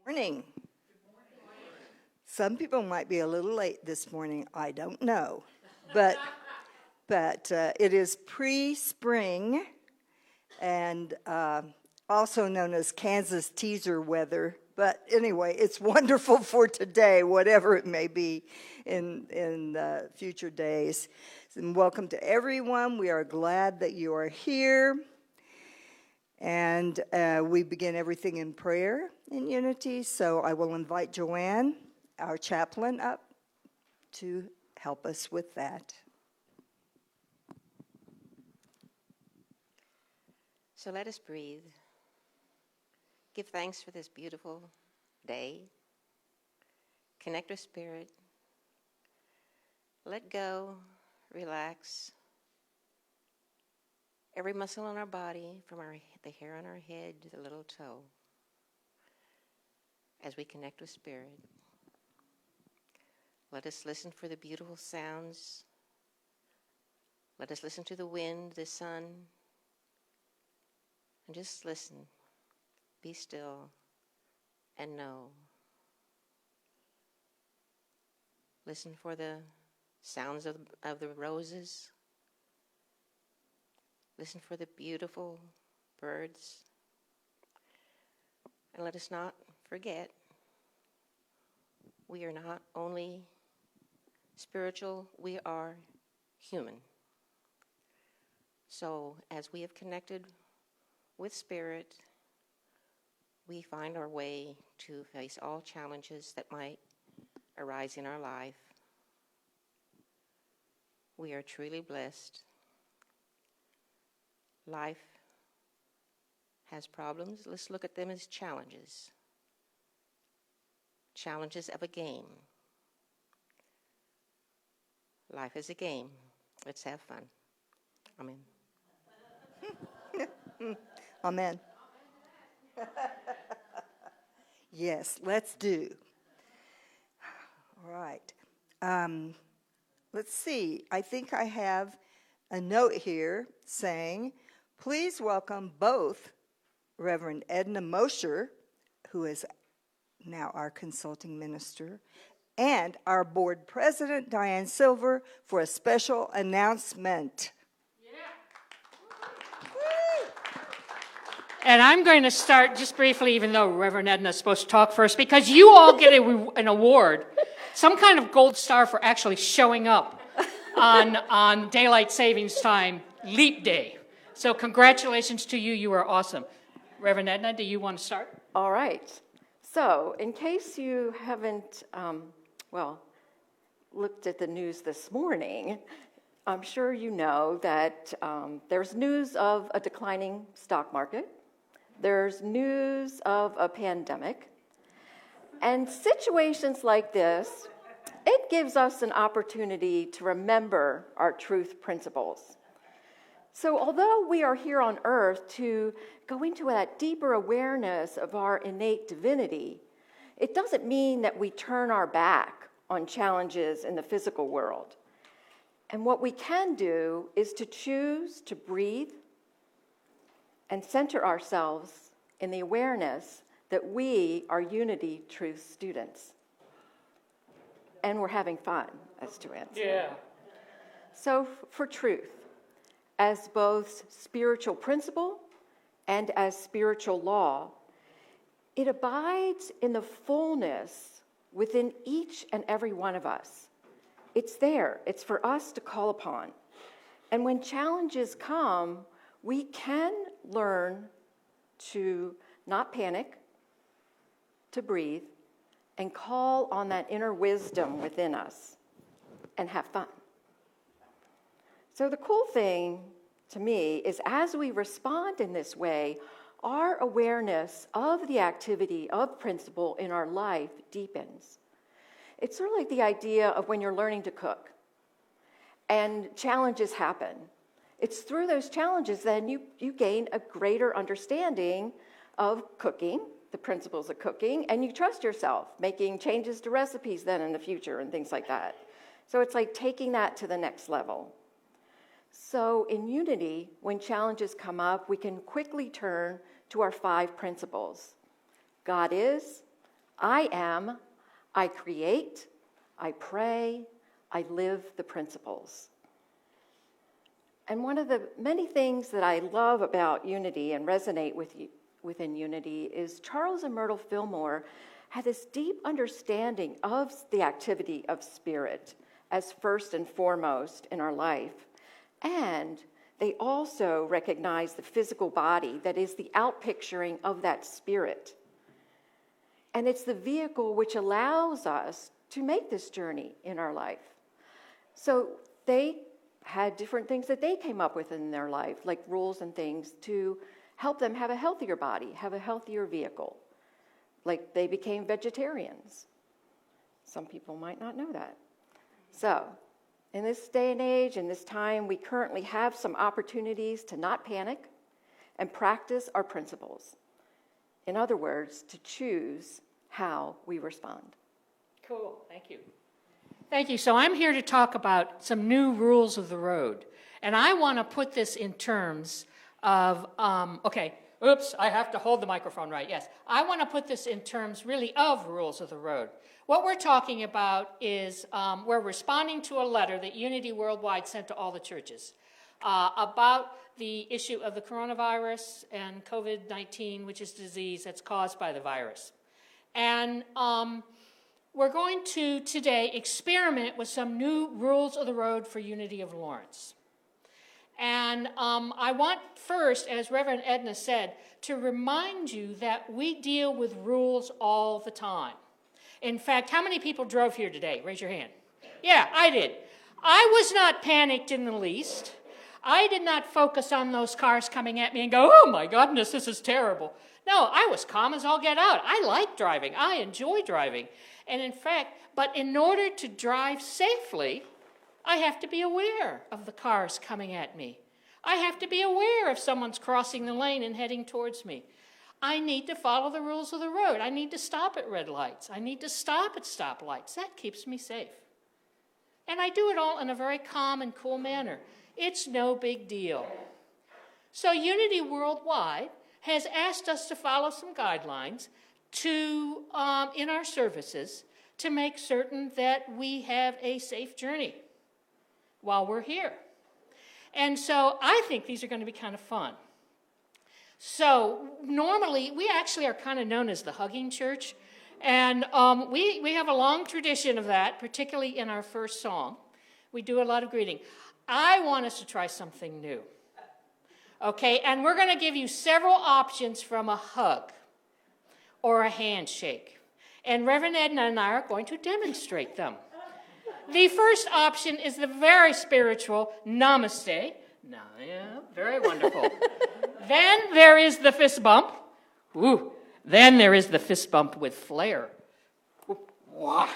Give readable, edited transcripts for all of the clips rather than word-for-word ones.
Morning. Some people might be a little late this morning. I don't know, but it is pre-spring, and also known as Kansas teaser weather. But anyway, it's wonderful for today, whatever it may be in future days. And welcome to everyone. We are glad that you are here. And we begin everything in prayer in unity. So I will invite Joanne, our chaplain, up to help us with that. So let us breathe. Give thanks for this beautiful day. Connect with Spirit. Let go. Relax. Every muscle in our body, from the hair on our head to the little toe, as we connect with Spirit. Let us listen for the beautiful sounds. Let us listen to the wind, the sun, and just listen. Be still and know. Listen for the sounds of the roses. Listen for the beautiful birds. And let us not forget, we are not only spiritual, we are human. So as we have connected with Spirit, we find our way to face all challenges that might arise in our life. We are truly blessed. Life has problems. Let's look at them as challenges. Challenges of a game. Life is a game. Let's have fun. Amen. Amen. Yes, let's do. All right. Let's see. I think I have a note here saying, please welcome both Reverend Edna Mosher, who is now our consulting minister, and our board president, Diane Silver, for a special announcement. And I'm going to start just briefly, even though Reverend Edna is supposed to talk first, because you all get an award, some kind of gold star for actually showing up on daylight savings time, leap day. So congratulations to you. You are awesome. Reverend Edna, do you want to start? All right. So in case you haven't, looked at the news this morning, I'm sure you know that there's news of a declining stock market. There's news of a pandemic. And situations like this, it gives us an opportunity to remember our truth principles. So although we are here on earth to go into that deeper awareness of our innate divinity, it doesn't mean that we turn our back on challenges in the physical world. And what we can do is to choose to breathe and center ourselves in the awareness that we are Unity Truth students. And we're having fun as students. Yeah. So for truth, as both spiritual principle and as spiritual law, it abides in the fullness within each and every one of us. It's there. It's for us to call upon. And when challenges come, we can learn to not panic, to breathe, and call on that inner wisdom within us and have fun. So the cool thing to me is as we respond in this way, our awareness of the activity of principle in our life deepens. It's sort of like the idea of when you're learning to cook and challenges happen. It's through those challenges then you gain a greater understanding of cooking, the principles of cooking, and you trust yourself, making changes to recipes then in the future and things like that. So it's like taking that to the next level. So in Unity, when challenges come up, we can quickly turn to our 5 principles. God is, I am, I create, I pray, I live the principles. And one of the many things that I love about unity and resonate within unity is Charles and Myrtle Fillmore had this deep understanding of the activity of spirit as first and foremost in our life. And they also recognize the physical body that is the outpicturing of that spirit. And it's the vehicle which allows us to make this journey in our life. So they had different things that they came up with in their life, like rules and things to help them have a healthier body, have a healthier vehicle. Like they became vegetarians. Some people might not know that. So, in this day and age, in this time, we currently have some opportunities to not panic and practice our principles. In other words, to choose how we respond. Cool, thank you. Thank you. So I'm here to talk about some new rules of the road. And I want to put this in terms of, I have to hold the microphone right, yes. I want to put this in terms really of rules of the road. What we're talking about is we're responding to a letter that Unity Worldwide sent to all the churches about the issue of the coronavirus and COVID-19, which is a disease that's caused by the virus. And we're going to today experiment with some new rules of the road for Unity of Lawrence. And I want first, as Reverend Edna said, to remind you that we deal with rules all the time. In fact, how many people drove here today? Raise your hand. Yeah, I did. I was not panicked in the least. I did not focus on those cars coming at me and go, oh my goodness, this is terrible. No, I was calm as all get out. I like driving. I enjoy driving. And in fact, but in order to drive safely, I have to be aware of the cars coming at me. I have to be aware if someone's crossing the lane and heading towards me. I need to follow the rules of the road. I need to stop at red lights. I need to stop at stoplights. That keeps me safe. And I do it all in a very calm and cool manner. It's no big deal. So Unity Worldwide has asked us to follow some guidelines to in our services to make certain that we have a safe journey while we're here. And so I think these are going to be kind of fun. So normally, we actually are kind of known as the hugging church. And we have a long tradition of that, particularly in our first song. We do a lot of greeting. I want us to try something new. Okay, and we're going to give you several options from a hug or a handshake. And Reverend Edna and I are going to demonstrate them. The first option is the very spiritual namaste. No, yeah, very wonderful. Then there is the fist bump. Ooh. Then there is the fist bump with flair. Wah.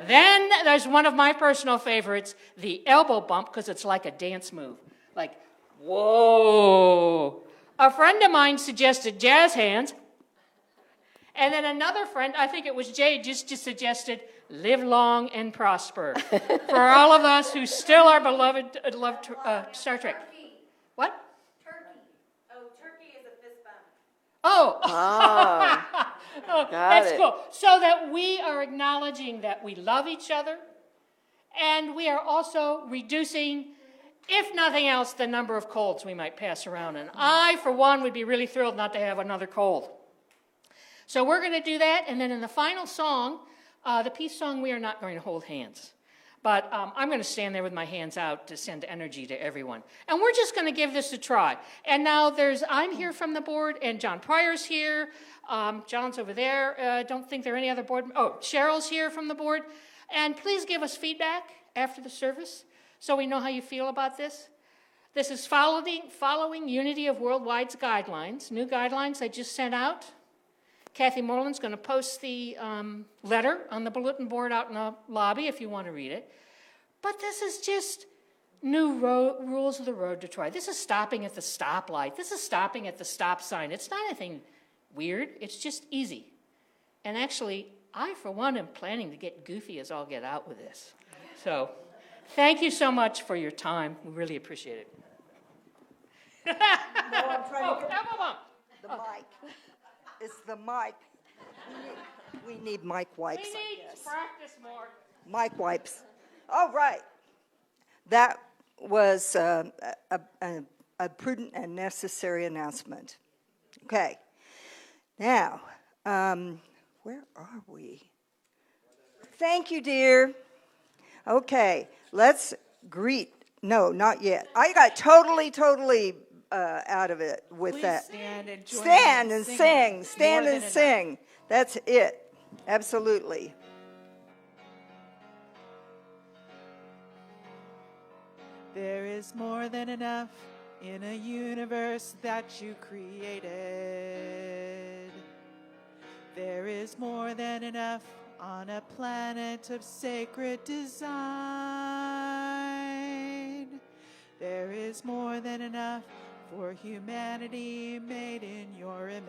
Then there's one of my personal favorites, the elbow bump, because it's like a dance move. Like, whoa. A friend of mine suggested jazz hands. And then another friend, I think it was Jay, just suggested live long and prosper. For all of us who still are beloved, love Star Trek. Turkey. What? Turkey. Oh, turkey is a fist bump. Oh. Got That's it. cool. So that we are acknowledging that we love each other, and we are also reducing, if nothing else, the number of colds we might pass around. And I, for one, would be really thrilled not to have another cold. So we're going to do that, and then in the final song, the peace song, we are not going to hold hands. But I'm going to stand there with my hands out to send energy to everyone. And we're just going to give this a try. And now I'm here from the board, and John Pryor's here. John's over there. Don't think there are any other board. Oh, Cheryl's here from the board. And please give us feedback after the service so we know how you feel about this. This is following Unity of Worldwide's guidelines, new guidelines I just sent out. Kathy Moreland's going to post the letter on the bulletin board out in the lobby if you want to read it. But this is just new rules of the road to try. This is stopping at the stoplight. This is stopping at the stop sign. It's not anything weird. It's just easy. And actually, I, for one, am planning to get goofy as all get out with this. So thank you so much for your time. We really appreciate it. No, I'm trying to get elbow bump. the mic. It's the mic. We need mic wipes, We I need guess. to practice more. Mic wipes. All right. That was a prudent and necessary announcement. Okay. Now, where are we? Thank you, dear. Okay, let's greet. No, not yet. I got totally out of it with Please that. stand and join Stand in and singing. sing. Stand More and than sing. That's it. Absolutely. There is more than enough in a universe that you created. There is more than enough on a planet of sacred design. There is more than enough for humanity made in your image.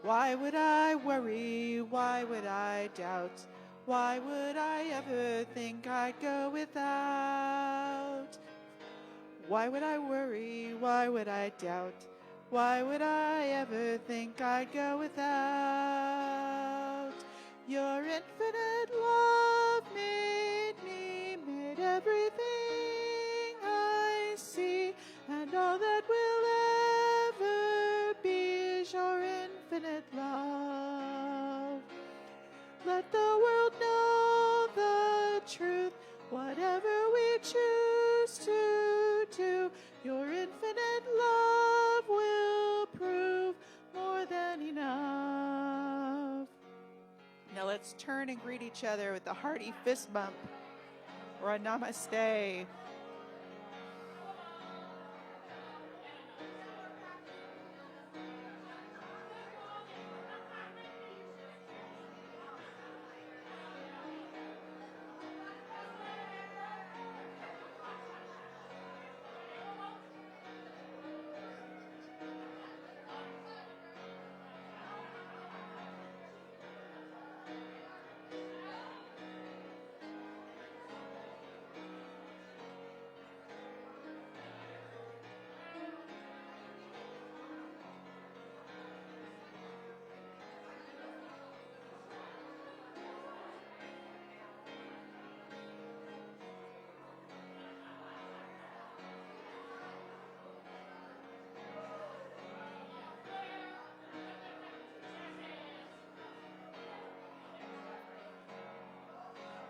Why would I worry? Why would I doubt? Why would I ever think I'd go without? Why would I worry? Why would I doubt? Why would I ever think I'd go without? Your infinite love made me, made everything I see, and all that will ever be is your infinite love. Let the world know the truth, whatever we choose to do, your infinite love will prove more than enough. Now let's turn and greet each other with a hearty fist bump or a namaste.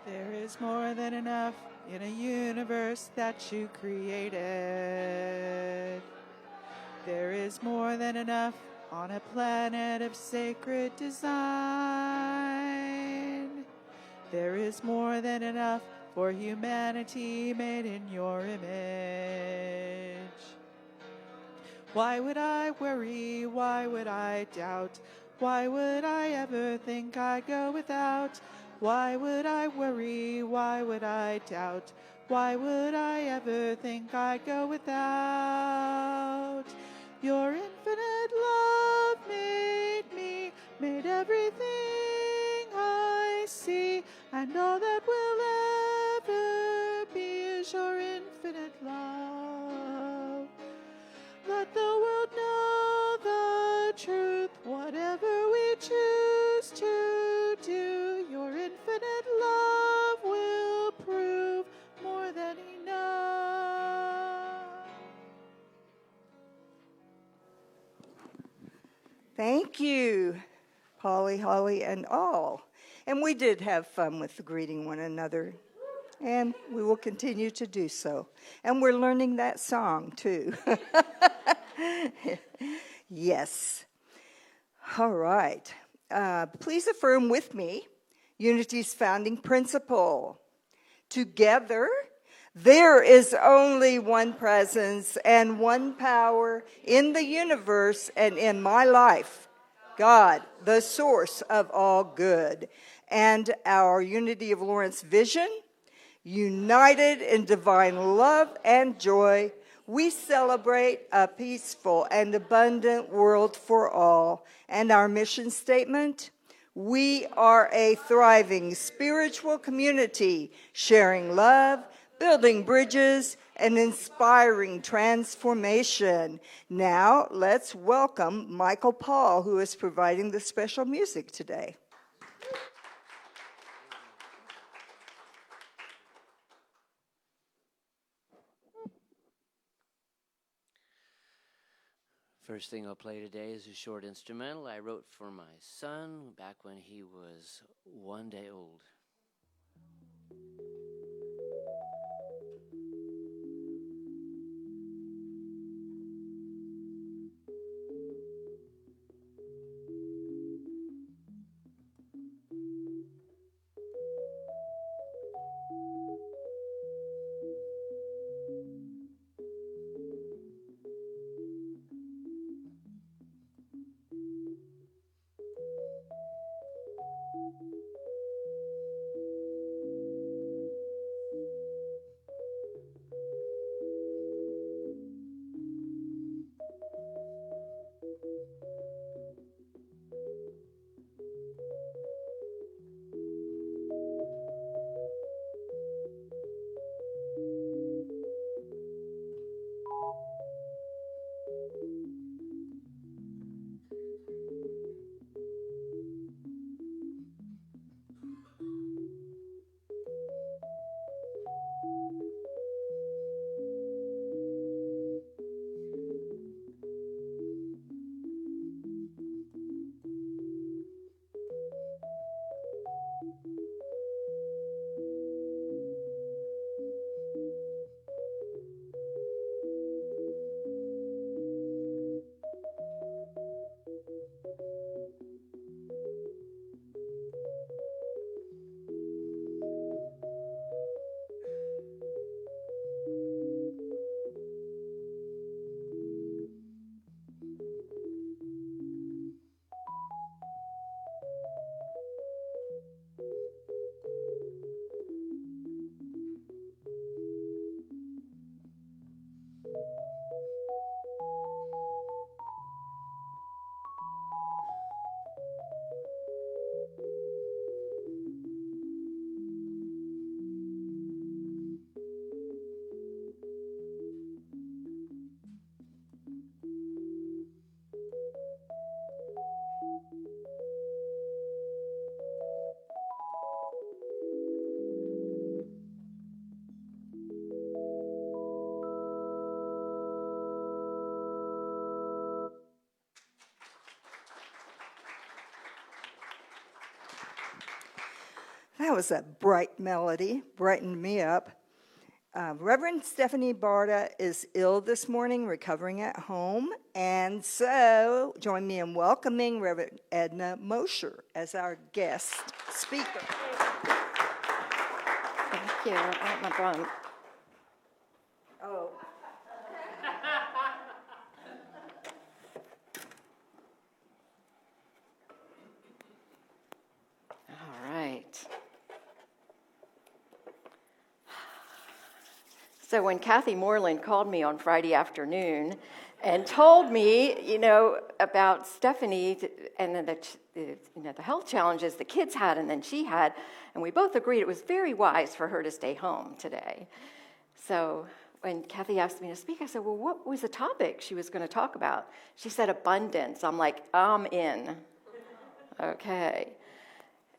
There is more than enough in a universe that you created. There is more than enough on a planet of sacred design. There is more than enough for humanity made in your image. Why would I worry? Why would I doubt? Why would I ever think I'd go without? Why would I worry? Why would I doubt? Why would I ever think I'd go without? Your infinite love made me, made everything I see, and all that will ever be is your infinite love. Let the world know the truth, whatever we choose to do, your infinite love will prove more than enough. Thank you, Polly, Holly, and all. And we did have fun with greeting one another, and we will continue to do so. And we're learning that song, too. Yes. All right. Please affirm with me Unity's founding principle. Together, there is only one presence and one power in the universe and in my life. God, the source of all good. And our Unity of Lawrence vision, united in divine love and joy, we celebrate a peaceful and abundant world for all. And our mission statement, we are a thriving spiritual community, sharing love, building bridges, and inspiring transformation. Now, let's welcome Michael Paul, who is providing the special music today. First thing I'll play today is a short instrumental I wrote for my son back when he was 1 day old. That was a bright melody, brightened me up. Reverend Stephanie Barta is ill this morning, recovering at home, and so join me in welcoming Reverend Edna Mosher as our guest speaker. Thank you. I want my bun. Oh. All right. So when Kathy Moreland called me on Friday afternoon and told me, about Stephanie and then the health challenges the kids had and then she had, and we both agreed it was very wise for her to stay home today. So when Kathy asked me to speak, I said, well, what was the topic she was going to talk about? She said abundance. I'm like, I'm in. Okay.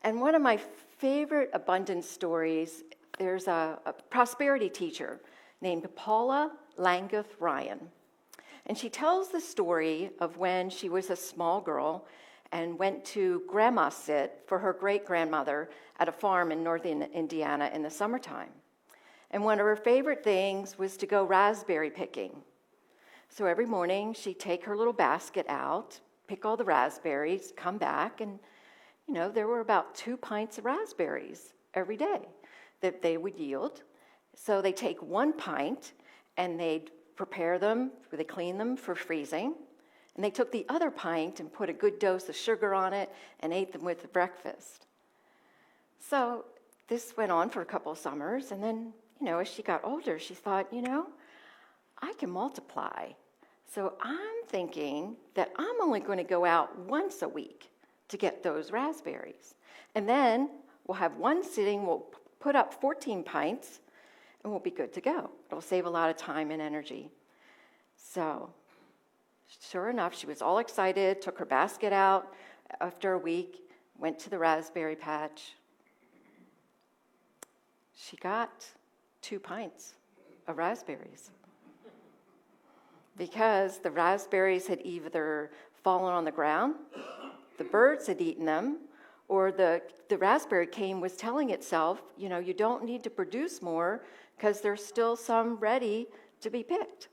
And one of my favorite abundance stories, there's a prosperity teacher named Paula Langeth Ryan. And she tells the story of when she was a small girl and went to grandma sit for her great-grandmother at a farm in northern Indiana in the summertime. And one of her favorite things was to go raspberry picking. So every morning she'd take her little basket out, pick all the raspberries, come back, and there were about 2 pints of raspberries every day that they would yield. So they take 1 pint and they'd prepare them, they clean them for freezing, and they took the other pint and put a good dose of sugar on it and ate them with breakfast. So this went on for a couple of summers, and then, as she got older, she thought, I can multiply. So I'm thinking that I'm only going to go out once a week to get those raspberries. And then we'll have one sitting, we'll put up 14 pints, and we'll be good to go. It'll save a lot of time and energy. So, sure enough, she was all excited, took her basket out after a week, went to the raspberry patch. She got 2 pints of raspberries because the raspberries had either fallen on the ground, the birds had eaten them, or the raspberry cane was telling itself, you don't need to produce more because there's still some ready to be picked.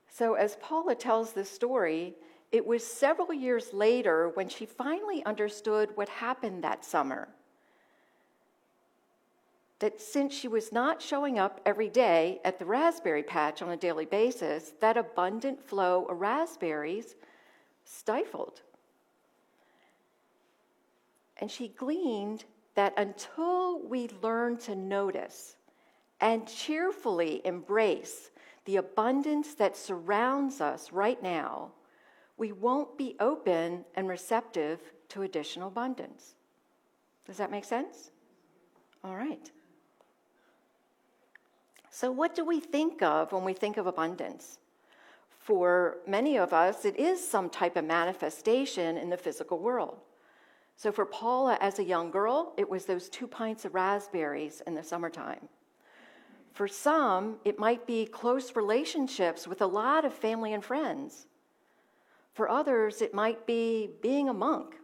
So as Paula tells this story, it was several years later when she finally understood what happened that summer. That since she was not showing up every day at the raspberry patch on a daily basis, that abundant flow of raspberries stifled. And she gleaned that until we learn to notice and cheerfully embrace the abundance that surrounds us right now, we won't be open and receptive to additional abundance. Does that make sense? All right. So what do we think of when we think of abundance? For many of us, it is some type of manifestation in the physical world. So for Paula, as a young girl, it was those 2 pints of raspberries in the summertime. For some, it might be close relationships with a lot of family and friends. For others, it might be being a monk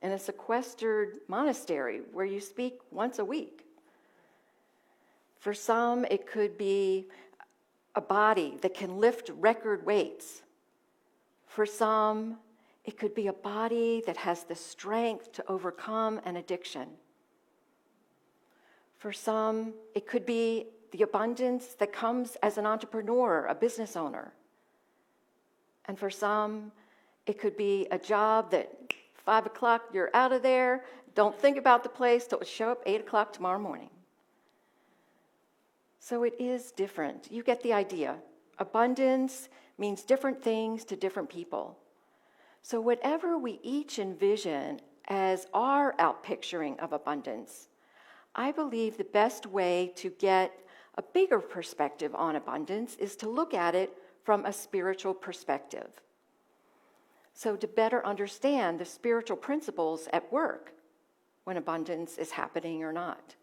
in a sequestered monastery where you speak once a week. For some, it could be a body that can lift record weights. For some, it could be a body that has the strength to overcome an addiction. For some, it could be the abundance that comes as an entrepreneur, a business owner. And for some, it could be a job that 5 o'clock, you're out of there. Don't think about the place till show up 8 o'clock tomorrow morning. So it is different. You get the idea. Abundance means different things to different people. So whatever we each envision as our outpicturing of abundance, I believe the best way to get a bigger perspective on abundance is to look at it from a spiritual perspective. So to better understand the spiritual principles at work when abundance is happening or not.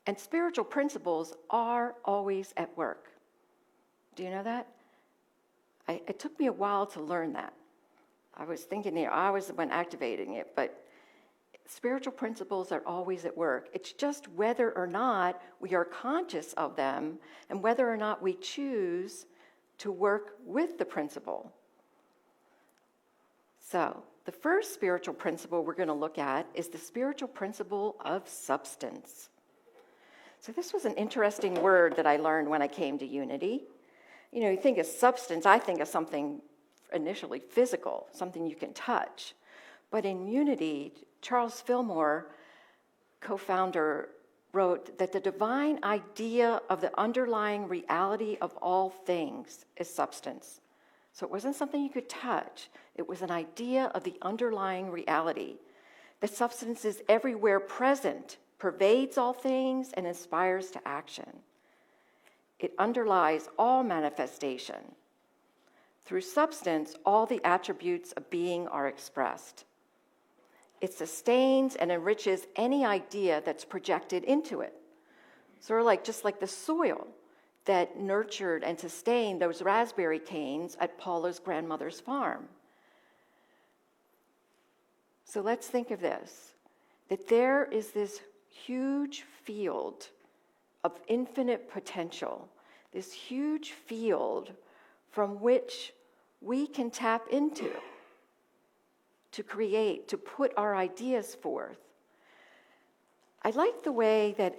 And spiritual principles are always at work. Do you know that? It took me a while to learn that. I was thinking, I was the one activating it, but spiritual principles are always at work. It's just whether or not we are conscious of them and whether or not we choose to work with the principle. So, the first spiritual principle we're going to look at is the spiritual principle of substance. So this was an interesting word that I learned when I came to Unity. You think of substance, I think of something initially physical, something you can touch. But in Unity, Charles Fillmore, co-founder, wrote that the divine idea of the underlying reality of all things is substance. So it wasn't something you could touch. It was an idea of the underlying reality. That substance is everywhere present, pervades all things, and inspires to action. It underlies all manifestation. Through substance, all the attributes of being are expressed. It sustains and enriches any idea that's projected into it. Sort of just like the soil that nurtured and sustained those raspberry canes at Paula's grandmother's farm. So let's think of this, that there is this huge field of infinite potential, this huge field from which we can tap into to create, to put our ideas forth. I like the way that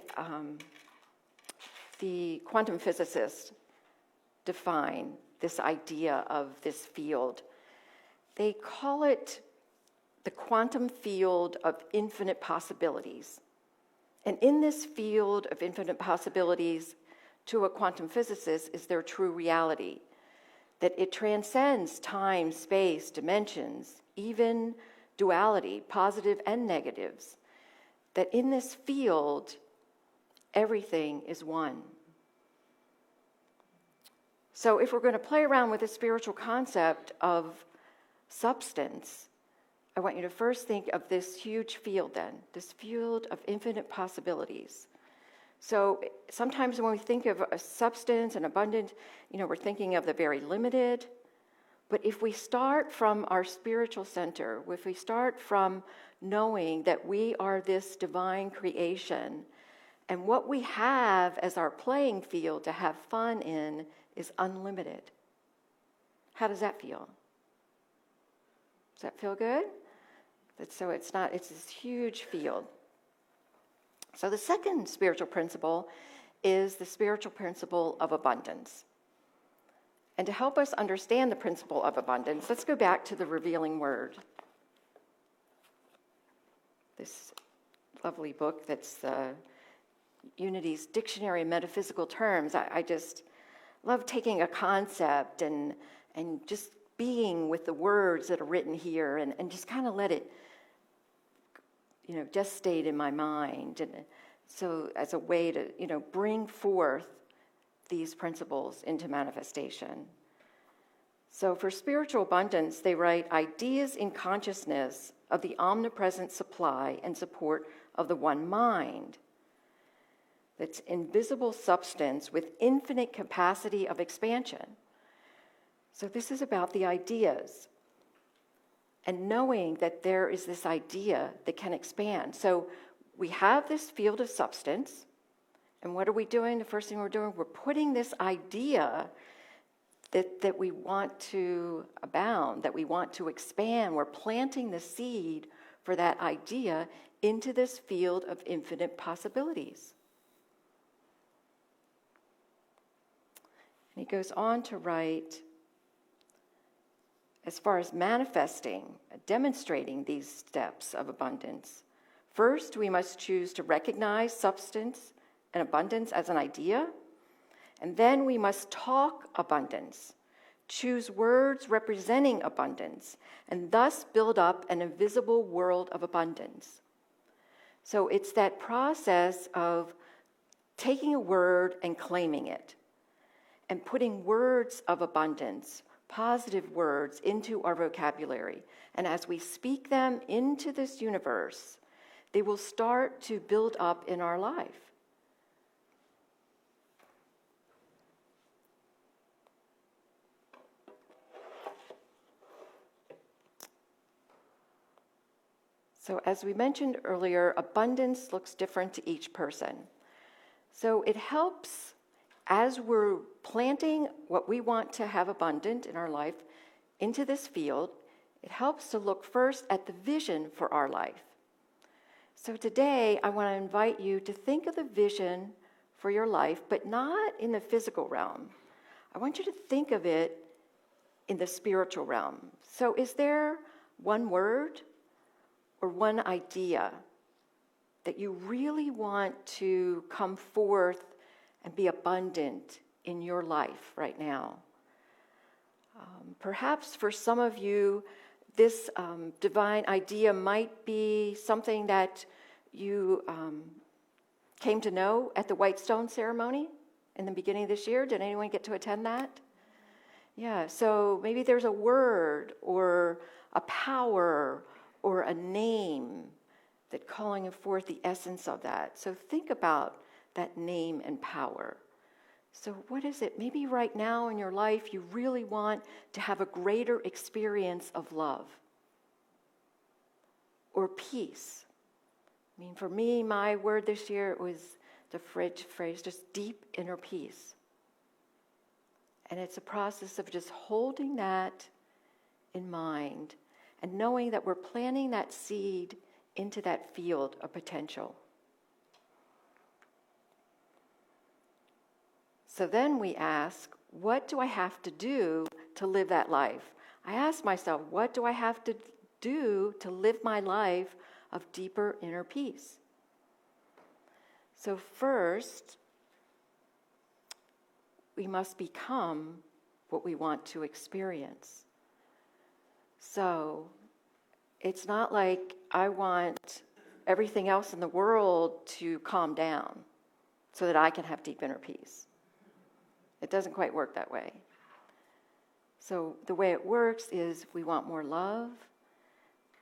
the quantum physicists define this idea of this field. They call it the quantum field of infinite possibilities. And in this field of infinite possibilities, to a quantum physicist, is their true reality. That it transcends time, space, dimensions, even duality, positive and negatives. That in this field, Everything is one. So if we're going to play around with the spiritual concept of substance, I want you to first think of this huge field then, this field of infinite possibilities. So sometimes when we think of a substance and abundant, we're thinking of the very limited. But if we start from our spiritual center, if we start from knowing that we are this divine creation, and what we have as our playing field to have fun in is unlimited. How does that feel? Does that feel good? It's this huge field. So the second spiritual principle is the spiritual principle of abundance. And to help us understand the principle of abundance, let's go back to the revealing word. This lovely book that's Unity's Dictionary of Metaphysical Terms. I just love taking a concept and just being with the words that are written here and just kind of let it, gestate in my mind. And so as a way to, bring forth these principles into manifestation. So for spiritual abundance, they write, ideas in consciousness of the omnipresent supply and support of the one mind. That's invisible substance with infinite capacity of expansion. So this is about the ideas and knowing that there is this idea that can expand. So we have this field of substance, and what are we doing? The first thing we're doing, we're putting this idea that we want to abound, that we want to expand. We're planting the seed for that idea into this field of infinite possibilities. And he goes on to write, as far as manifesting, demonstrating these steps of abundance, first we must choose to recognize substance and abundance as an idea, and then we must talk abundance, choose words representing abundance, and thus build up an invisible world of abundance. So it's that process of taking a word and claiming it, and putting words of abundance, positive words, into our vocabulary. And as we speak them into this universe, they will start to build up in our life. So as we mentioned earlier, abundance looks different to each person. So it helps as we're planting what we want to have abundant in our life into this field, it helps to look first at the vision for our life. So today, I want to invite you to think of the vision for your life, but not in the physical realm. I want you to think of it in the spiritual realm. So is there one word or one idea that you really want to come forth and be abundant in your life right now? Perhaps for some of you, this divine idea might be something that you came to know at the White Stone ceremony in the beginning of this year. Did anyone get to attend that? Yeah, so maybe there's a word or a power or a name that calling forth the essence of that. So think about that name and power. So what is it? Maybe right now in your life you really want to have a greater experience of love or peace. I mean, for me, my word this year was the phrase, just deep inner peace. And it's a process of just holding that in mind and knowing that we're planting that seed into that field of potential. So then we ask, what do I have to do to live that life? I ask myself, what do I have to do to live my life of deeper inner peace? So first, we must become what we want to experience. So it's not like I want everything else in the world to calm down. so that I can have deep inner peace. It doesn't quite work that way. So the way it works is we want more love.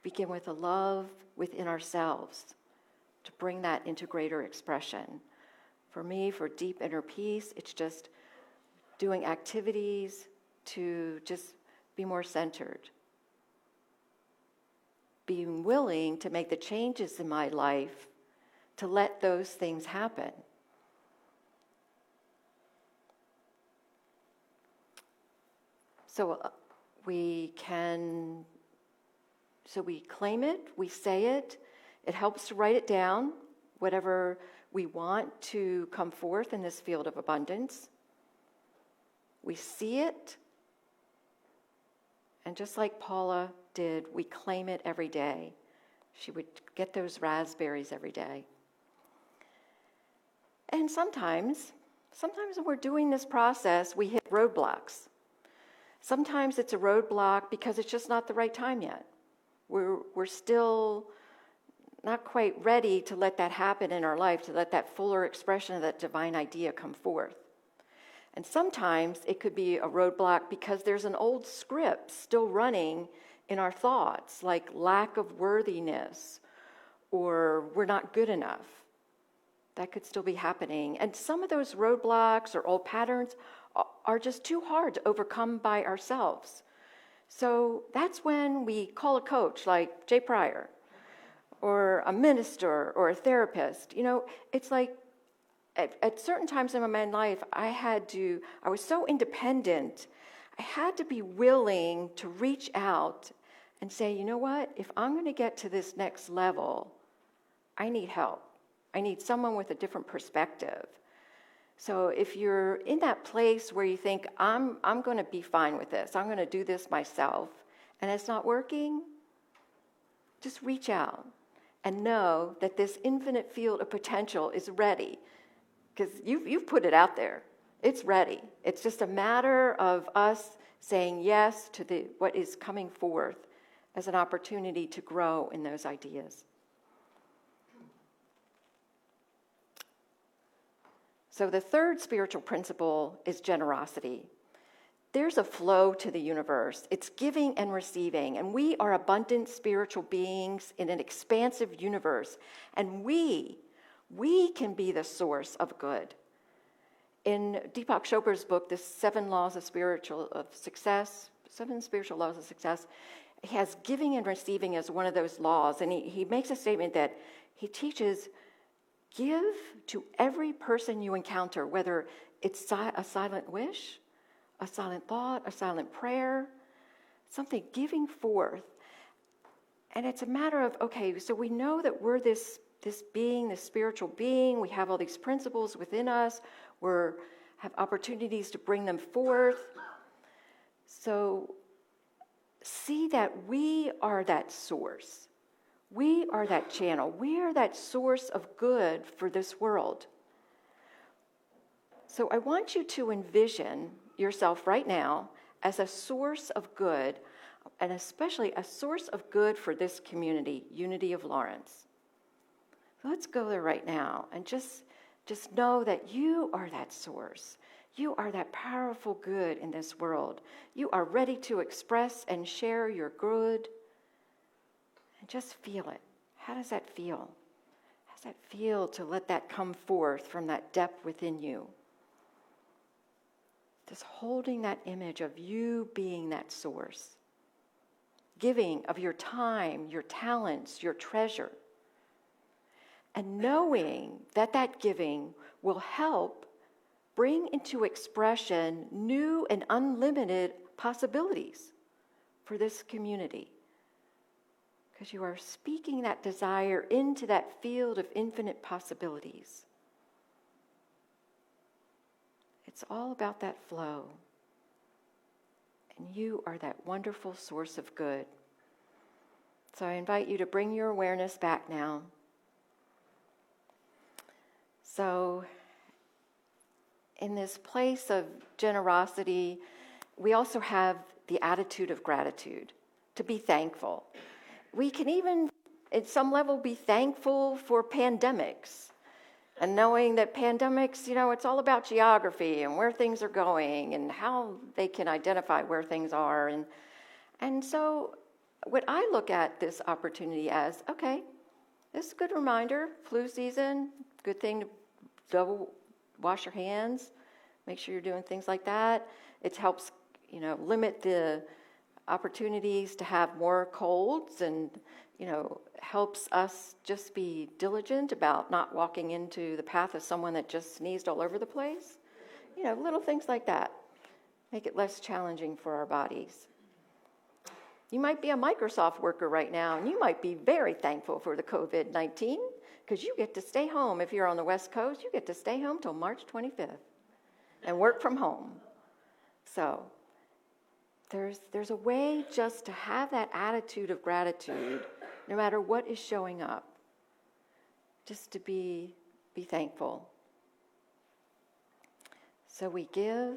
Begin with a love within ourselves to bring that into greater expression. For me, for deep inner peace, it's just doing activities to just be more centered. Being willing to make the changes in my life to let those things happen. So we claim it, we say it. It helps to write it down, whatever we want to come forth in this field of abundance. We see it, and just like Paula did, we claim it every day. She would get those raspberries every day. And sometimes when we're doing this process, we hit roadblocks. Sometimes it's a roadblock because it's just not the right time yet. We're still not quite ready to let that happen in our life, to let that fuller expression of that divine idea come forth. And sometimes it could be a roadblock because there's an old script still running in our thoughts, like lack of worthiness, or we're not good enough. That could still be happening. And some of those roadblocks or old patterns are just too hard to overcome by ourselves. So that's when we call a coach like Jay Pryor, or a minister, or a therapist. You know, it's like at certain times in my life, I was so independent, I had to be willing to reach out and say, you know what, if I'm going to get to this next level, I need help. I need someone with a different perspective. So if you're in that place where you think, I'm going to be fine with this, I'm going to do this myself, and it's not working, just reach out and know that this infinite field of potential is ready, because you've put it out there. It's ready. It's just a matter of us saying yes to what is coming forth as an opportunity to grow in those ideas. So the third spiritual principle is generosity. There's a flow to the universe. It's giving and receiving, and we are abundant spiritual beings in an expansive universe, and we can be the source of good. In Deepak Chopra's book, the Seven Spiritual Laws of Success, he has giving and receiving as one of those laws, and he makes a statement that he teaches: give to every person you encounter, whether it's a silent wish, a silent thought, a silent prayer, something giving forth. And it's a matter of, okay, so we know that we're this being, this spiritual being. We have all these principles within us. We have opportunities to bring them forth. So see that we are that source. We are that channel. We are that source of good for this world. So I want you to envision yourself right now as a source of good, and especially a source of good for this community, Unity of Lawrence. So let's go there right now and just know that you are that source. You are that powerful good in this world. You are ready to express and share your good. And just feel it. How does that feel? How does that feel to let that come forth from that depth within you? Just holding that image of you being that source. Giving of your time, your talents, your treasure. And knowing that that giving will help bring into expression new and unlimited possibilities for this community. Because you are speaking that desire into that field of infinite possibilities. It's all about that flow. And you are that wonderful source of good. So I invite you to bring your awareness back now. So in this place of generosity, we also have the attitude of gratitude, to be thankful. We can even, at some level, be thankful for pandemics. And knowing that pandemics, it's all about geography and where things are going and how they can identify where things are. And so what I look at this opportunity as, okay, this is a good reminder, flu season, good thing to double wash your hands, make sure you're doing things like that. It helps, limit the opportunities to have more colds and, helps us just be diligent about not walking into the path of someone that just sneezed all over the place. Little things like that make it less challenging for our bodies. You might be a Microsoft worker right now, and you might be very thankful for the COVID-19 because you get to stay home. If you're on the West Coast, you get to stay home till March 25th and work from home. So there's a way just to have that attitude of gratitude no matter what is showing up, just to be thankful. So we give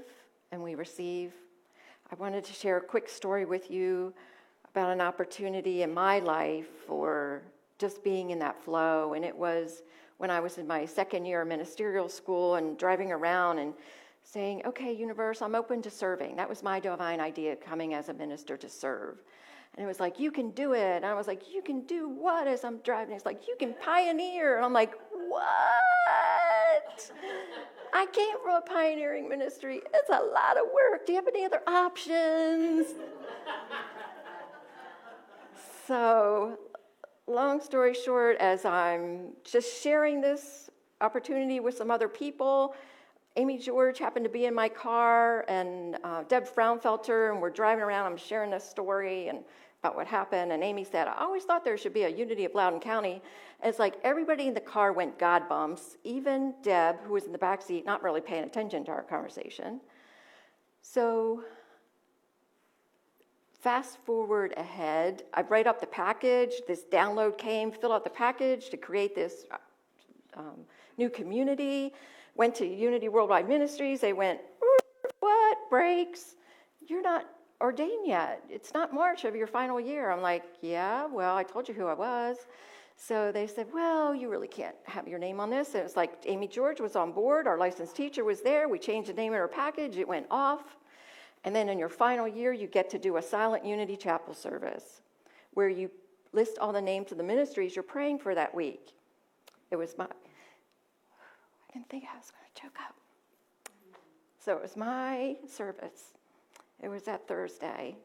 and we receive. I wanted to share a quick story with you about an opportunity in my life for just being in that flow. And it was when I was in my second year of ministerial school and driving around and saying, okay, universe, I'm open to serving. That was my divine idea, coming as a minister to serve. And it was like, you can do it. And I was like, you can do what as I'm driving? It's like, you can pioneer. And I'm like, what? I came from a pioneering ministry. It's a lot of work. Do you have any other options? So, long story short, as I'm just sharing this opportunity with some other people, Amy George happened to be in my car, and Deb Fraunfelter, and we're driving around. I'm sharing this story and about what happened, and Amy said, I always thought there should be a unity of Loudoun County. And it's like everybody in the car went God bumps, even Deb, who was in the back seat, not really paying attention to our conversation. So fast forward ahead, I write up the package. This download came, fill out the package to create this new community. Went to Unity Worldwide Ministries. They went, what? Breaks? You're not ordained yet. It's not March of your final year. I'm like, yeah, well, I told you who I was. So they said, well, you really can't have your name on this. And it's like Amy George was on board. Our licensed teacher was there. We changed the name of our package. It went off. And then in your final year, you get to do a silent Unity chapel service where you list all the names of the ministries you're praying for that week. It was I didn't think I was going to choke up. So it was my service. It was that Thursday.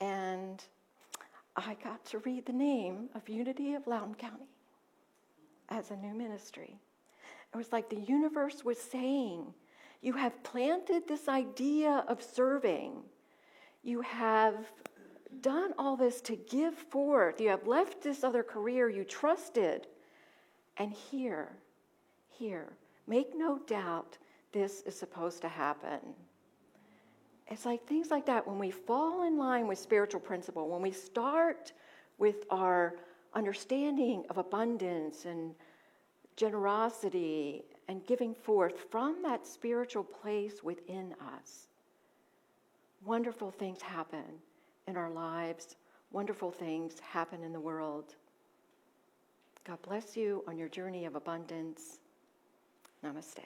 And I got to read the name of Unity of Loudoun County as a new ministry. It was like the universe was saying, you have planted this idea of serving. You have done all this to give forth. You have left this other career you trusted. And here, make no doubt this is supposed to happen. It's like things like that, when we fall in line with spiritual principle, when we start with our understanding of abundance and generosity and giving forth from that spiritual place within us, wonderful things happen in our lives. Wonderful things happen in the world. God bless you on your journey of abundance. Namaste.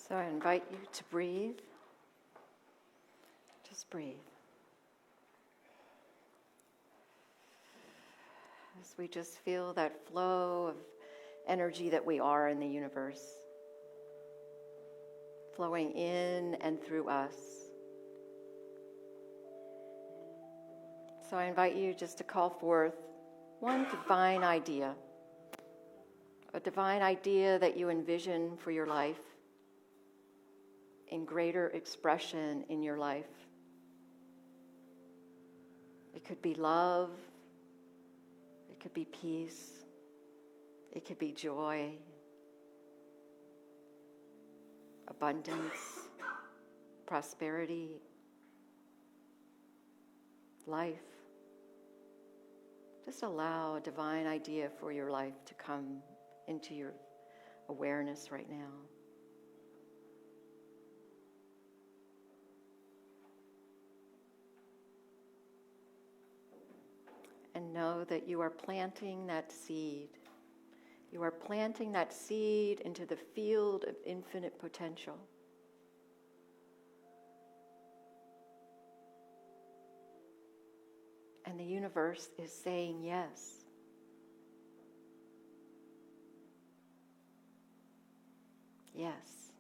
So I invite you to breathe. Just breathe. As we just feel that flow of energy that we are in the universe, flowing in and through us. So I invite you just to call forth one divine idea, a divine idea that you envision for your life, in greater expression in your life. It could be love, it could be peace, it could be joy, abundance, prosperity, life. Just allow a divine idea for your life to come into your awareness right now. And know that you are planting that seed. You are planting that seed into the field of infinite potential. And the universe is saying yes. Yes.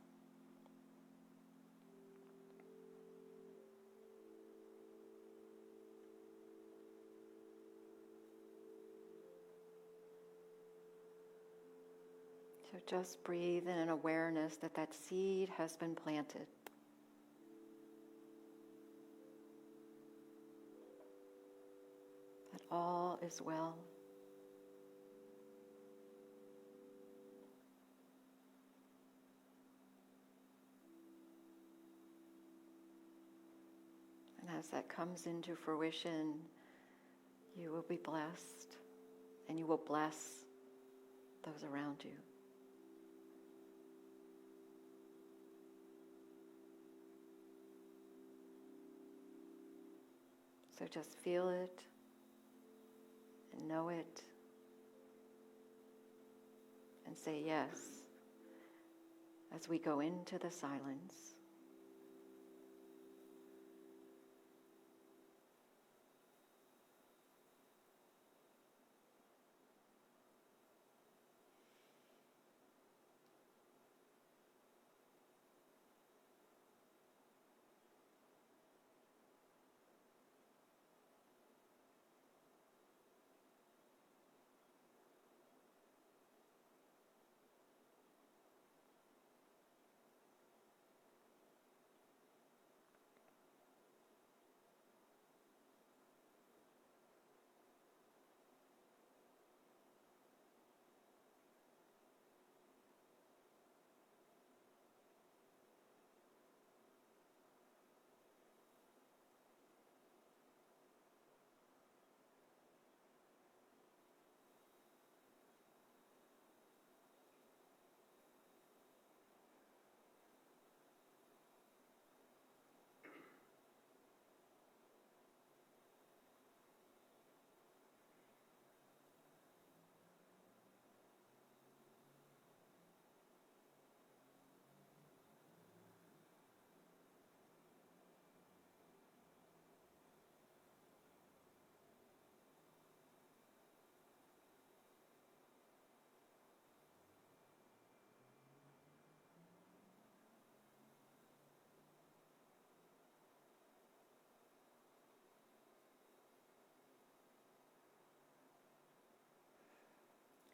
So just breathe in an awareness that that seed has been planted. That all is well. And as that comes into fruition, you will be blessed, and you will bless those around you. So just feel it and know it and say yes as we go into the silence.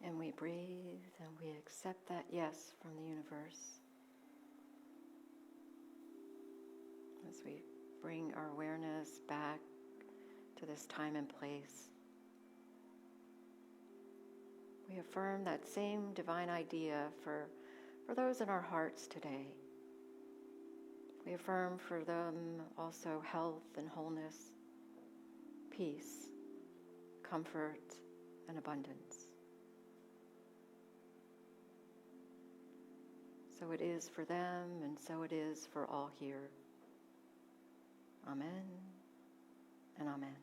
And we breathe and we accept that yes from the universe. As we bring our awareness back to this time and place, we affirm that same divine idea for those in our hearts today. We affirm for them also health and wholeness, peace, comfort, and abundance. So it is for them, and so it is for all here. Amen and amen.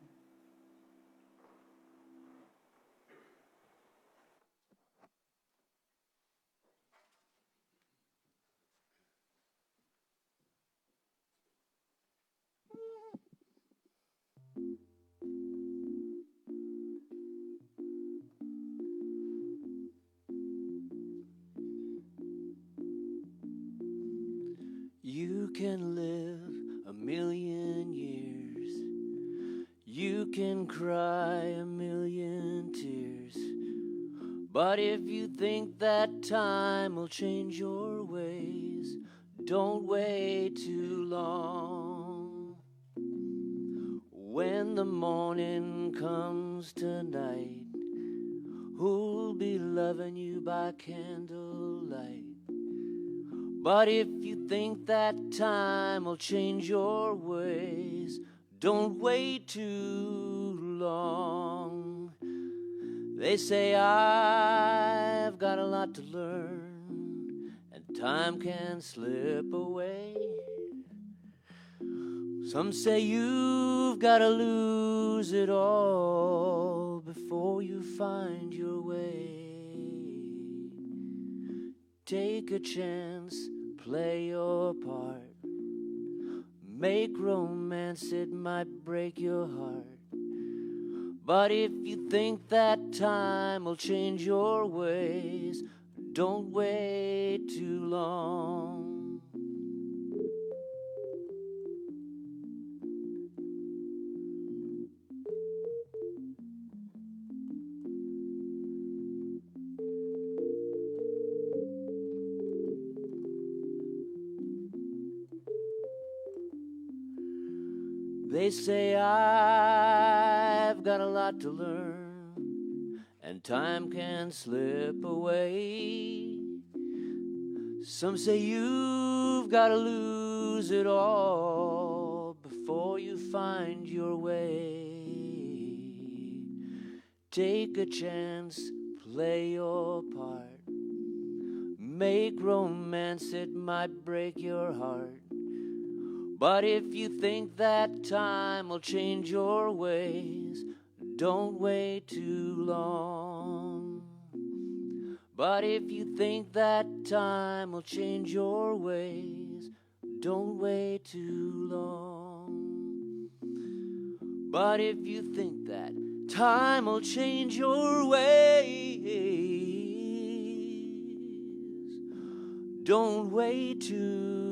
can live 1,000,000 years. You can cry 1,000,000 tears. But if you think that time will change your ways, don't wait too long. When the morning comes tonight, who'll be loving you by candlelight? But if you think that time will change your ways, don't wait too long. They say I've got a lot to learn, and time can slip away. Some say you've got to lose it all before you find your way. Take a chance, play your part. Make romance, it might break your heart. But if you think that time will change your ways, don't wait too long. They say I've got a lot to learn, and time can slip away. Some say you've got to lose it all before you find your way. Take a chance, play your part. Make romance, it might break your heart. But if you think that time will change your ways, don't wait too long. But if you think that time will change your ways, don't wait too long. But if you think that time will change your ways, don't wait too long.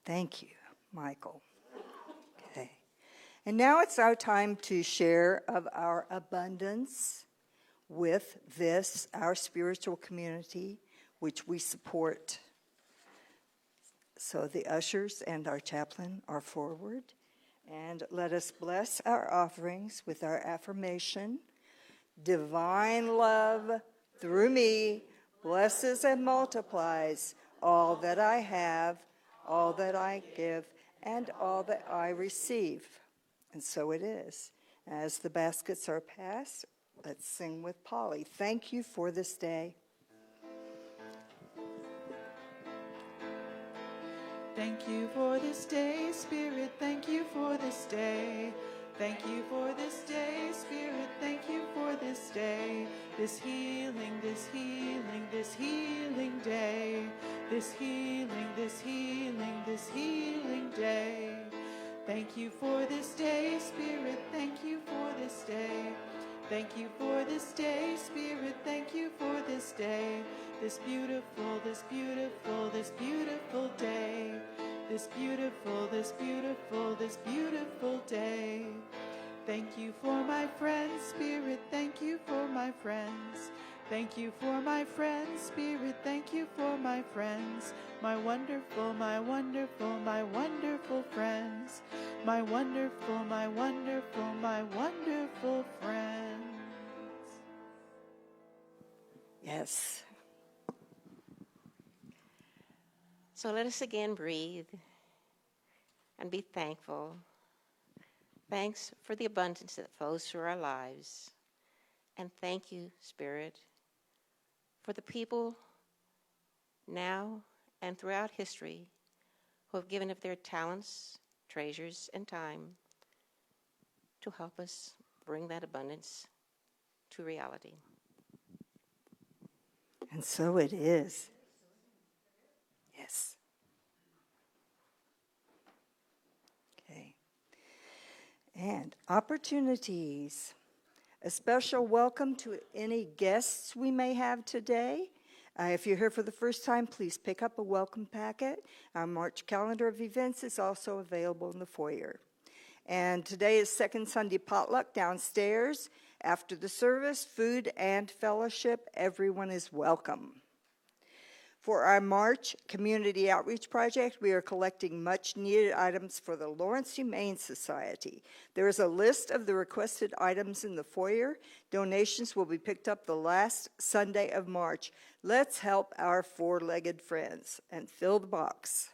Thank you, Michael. Okay. And now it's our time to share of our abundance with this, our spiritual community, which we support. So the ushers and our chaplain are forward. And let us bless our offerings with our affirmation. Divine love through me blesses and multiplies all that I have, all that I give, and all that I receive. And so it is. As the baskets are passed, let's sing with Polly. Thank you for this day. Thank you for this day, Spirit, thank you for this day. Thank you for this day, Spirit, thank you for this day. This healing, this healing, this healing day. This healing, this healing, this healing day. Thank you for this day, Spirit, thank you for this day. Thank you for this day, Spirit, thank you for this day. This beautiful, this beautiful, this beautiful day. This beautiful, this beautiful, this beautiful day. Thank you for my friends, Spirit, thank you for my friends. Thank you for my friends, Spirit, thank you for my friends. My wonderful, my wonderful, my wonderful friends. My wonderful, my wonderful, my wonderful friends. Yes. So let us again breathe and be thankful. Thanks for the abundance that flows through our lives. And thank you, Spirit, for the people now and throughout history, who have given of their talents, treasures, and time to help us bring that abundance to reality. And so it is. Yes. Okay. And opportunities. A special welcome to any guests we may have today. If you're here for the first time, please pick up a welcome packet. Our March calendar of events is also available in the foyer. And today is Second Sunday potluck downstairs. After the service, food and fellowship, everyone is welcome. For our March Community Outreach Project, we are collecting much-needed items for the Lawrence Humane Society. There is a list of the requested items in the foyer. Donations will be picked up the last Sunday of March. Let's help our four-legged friends and fill the box.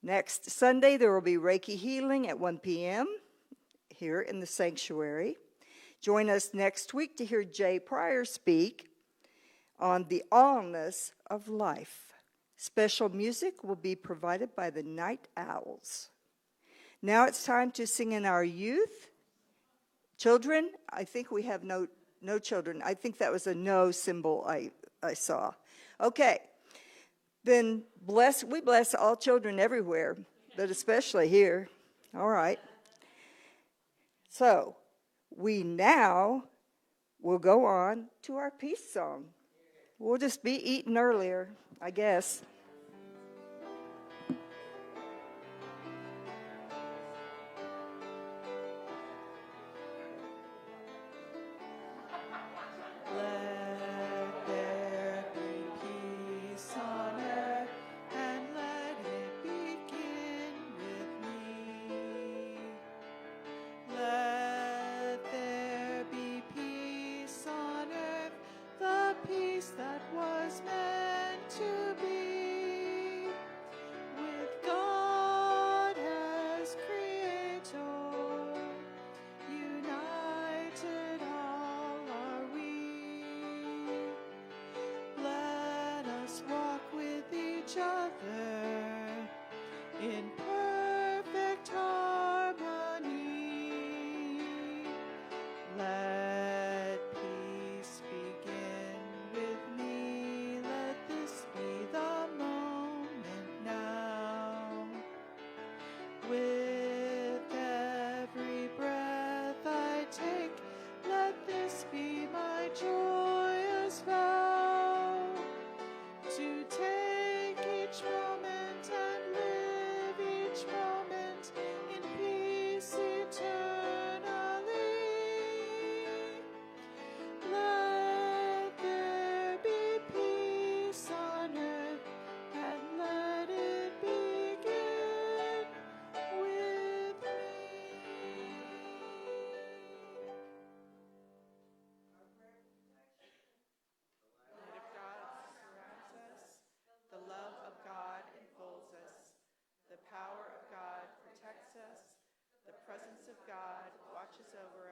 Next Sunday, there will be Reiki healing at 1 p.m. here in the sanctuary. Join us next week to hear Jay Pryor speak on the allness of life. Special music will be provided by the Night Owls. Now it's time to sing in our youth. Children, I think we have no children. I think that was a no symbol I saw. Okay, then we bless all children everywhere, but especially here. All right. So we now will go on to our peace song. We'll just be eating earlier, I guess. Let there be peace on earth, and let it begin with me. Let there be peace on earth, the peace that was meant to be. With God as Creator, united all are we. Let us walk with each other in perfect harmony. Let peace begin with me. Let this be the moment now. With every breath I take, let this be my joyous vow. To take each moment and live each moment in peace eternally. Let there be peace on earth, and let it begin with me. The light of God surrounds us. The love of God enfolds us. The power of God protects us. The presence of God watches over